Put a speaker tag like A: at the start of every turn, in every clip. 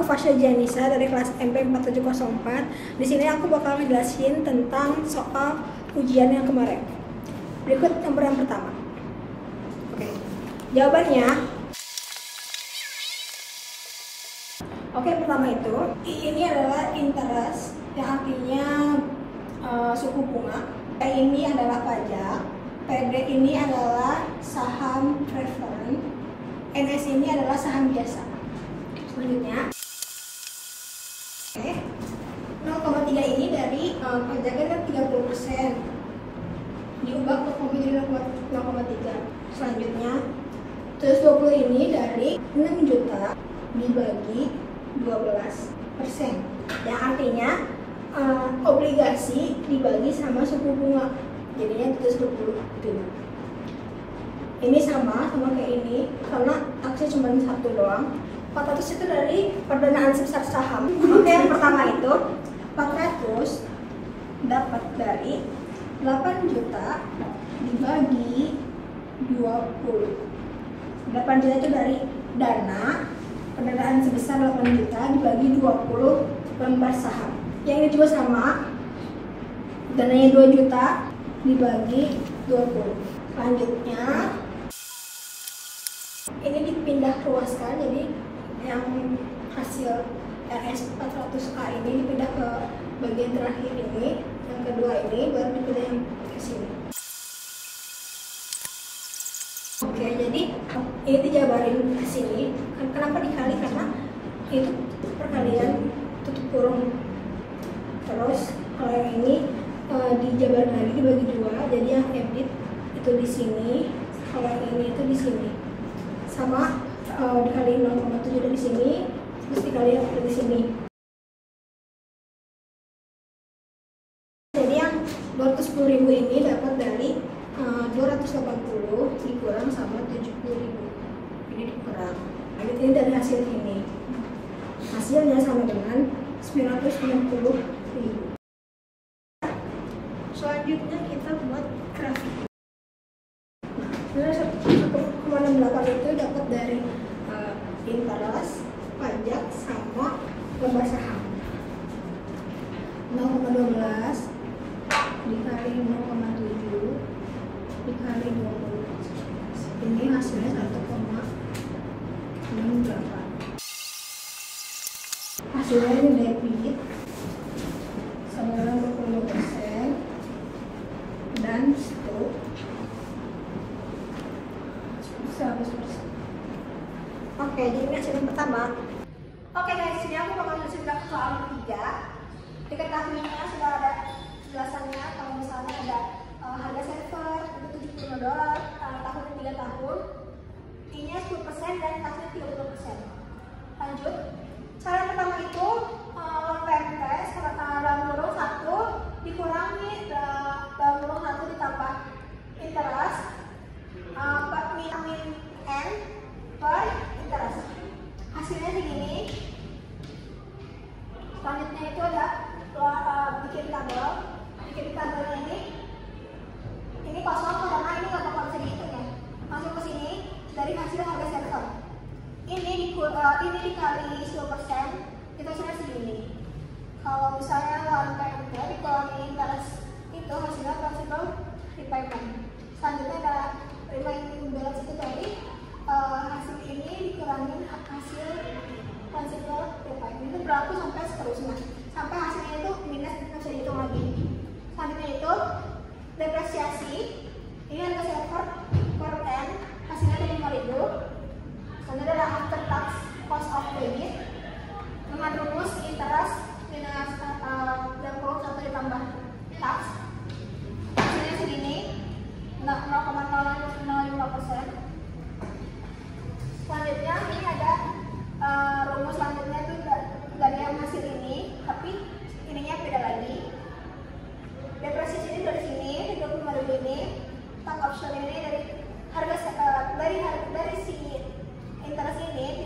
A: aku Fasya Janisa dari kelas MP 4704. Di sini aku bakal ngejelasin tentang soal ujian yang kemarin. Berikut nomor yang pertama. Oke. Jawabannya. Oke, pertama itu ini adalah interest yang artinya suku bunga. P ini adalah pajak. PD ini adalah saham preferred. NS ini adalah saham biasa. Selanjutnya, oke, 0,3 ini dari pajaknya kan 30%, diubah untuk menjadi 0,3. Selanjutnya, 120 ini dari 6 juta dibagi 12%, yang artinya obligasi dibagi sama suku bunga, jadinya 120. Ini sama kayak ini karena taksnya cuma satu doang. 400 itu dari pendanaan sebesar saham. Oke, yang pertama itu 400 dapat dari 8 juta dibagi 20. 8 juta itu dari dana pendanaan sebesar 8 juta dibagi 20 lembar saham. Yang ini juga sama, dananya 2 juta dibagi 20. Selanjutnya ini dipindah ruaskan, jadi yang hasil RS 400A ini dipindah ke bagian terakhir ini, yang kedua ini baru dipindah yang ke sini. Oke, jadi ini dijabarin ke sini. Kenapa dikali? Karena itu perkalian tutup kurung. Terus kalau yang ini dijabarin lagi dibagi 2, jadi yang EBIT itu di sini, kalau yang ini itu di sini. Sama dikali 0,7 dari sini, terus dikali dari sini. Jadi yang 210.000 ini dapat dari 280 dikurang sama 70.000. Ini dikurang. Nah, ini dari hasil ini. Hasilnya sama dengan 990.000. Selanjutnya kita buat grafik. 1,68 itu dapat dari interest, pajak, sama lembar saham. 0,12 dikali 0,7 dikali 20. Ini hasilnya 1,68. Hasilnya ini debit sama dengan 20% dan stok 100%. Oke, jadi ini hasil yang pertama. Oke guys, ini aku bakal jelasin ke soal ketiga. Diketahuinya sudah ada jelasannya kalau misalnya ada harga server itu $75, tahunnya 3 tahun, I-nya 10% dan taxnya 30%. Lanjut, cara yang pertama itu loan PMTS dalam kurung 1 dikurangi dalam kurung 1 ditambah interest min N per interest. Hasilnya segini. Selanjutnya itu ada bikin tabel. Bikin tabelnya ini kosong karena ini nggak bakal bisa dihitung ya. Masuk ke sini dari hasil harga server. Ini dikali 10%, itu hasilnya segini. Kalau misalnya loan PMT dikurangi interest itu hasilnya principal repayment. Selanjutnya ada remaining balance itu tadi, hasil ini dikurangin hasil principal repayment. Itu berlaku sampai seterusnya, sampai hasilnya itu minus, tidak bisa dihitung lagi. Selanjutnya itu depresiasi. Ini harga server per N, hasilnya 5.000. Selanjutnya ada after tax cost of credit dengan rumus interest minus 61 ditambah tax. Hasilnya segini, 0,005%. Selanjutnya ini ada rumus selanjutnya itu dari yang hasil ini, tapi ininya beda lagi. Depresiasi ini dari sini, 25.000 ini, tax option ini dari harga dari si interest ini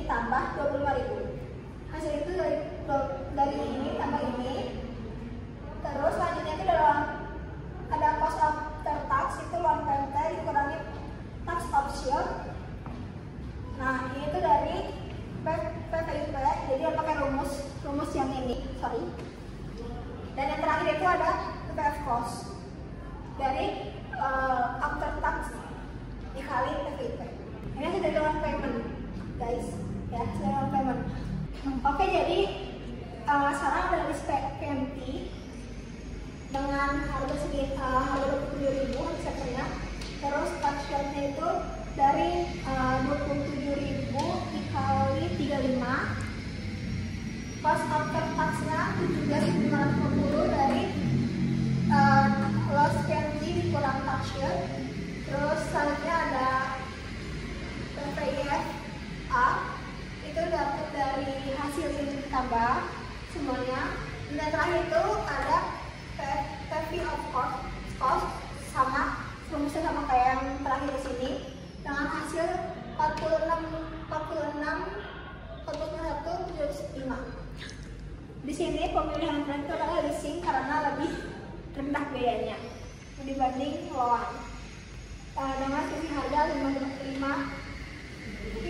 A: sorry. Dan yang terakhir itu ada TVF cost dari after tax dikali TVP. Ini sudah down payment, guys, ya, sudah down payment. Oke, jadi sekarang ada list PMT dengan harga harga 27.000 harganya. Terus tax-nya itu dari 27.000 dikali 35. Cost after tax-nya 17.550 dari loss PMT dikurang tax-nya. Terus selanjutnya ada PPIF A, itu dapat dari hasil yang ditambah semuanya. Dan terakhir itu ada PV of cost sama rumusnya sama kayak yang terakhir di sini dengan hasil 41.75. Di sini pemilihan brand itu adalah leasing karena lebih rendah biayanya dibanding loan. Dengan sisi harga 5.034.7